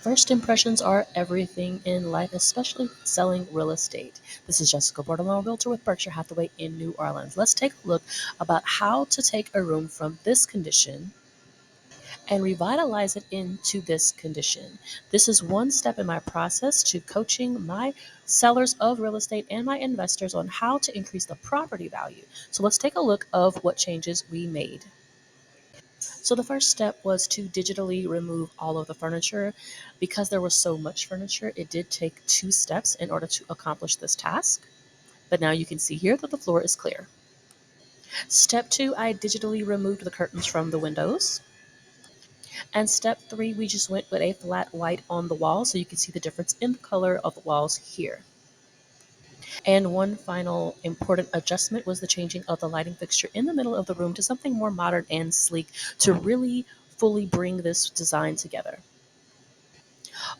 First impressions are everything in life, especially selling real estate. This is Jessica Bordelon, Realtor with Berkshire Hathaway in New Orleans. Let's take a look about how to take a room from this condition and revitalize it into this condition. This is one step in my process to coaching my sellers of real estate and my investors on how to increase the property value. So let's take a look of what changes we made. So the first step was to digitally remove all of the furniture. Because there was so much furniture, it did take 2 steps in order to accomplish this task. But now you can see here that the floor is clear. Step 2, I digitally removed the curtains from the windows. And step 3, we just went with a flat white on the wall so you can see the difference in the color of the walls here. And one final important adjustment was the changing of the lighting fixture in the middle of the room to something more modern and sleek to really fully bring this design together.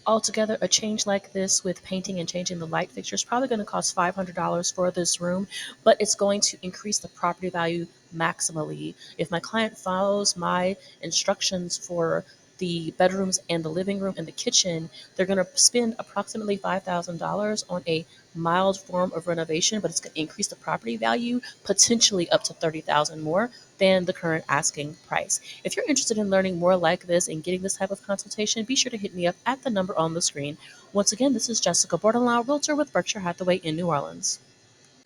Altogether, a change like this with painting and changing the light fixture is probably going to cost $500 for this room, but it's going to increase the property value maximally. If my client follows my instructions for the bedrooms and the living room and the kitchen, they're going to spend approximately $5,000 on a mild form of renovation, but it's going to increase the property value potentially up to $30,000 more than the current asking price. If you're interested in learning more like this and getting this type of consultation, be sure to hit me up at the number on the screen. Once again, this is Jessica Bordelon, Realtor with Berkshire Hathaway in New Orleans.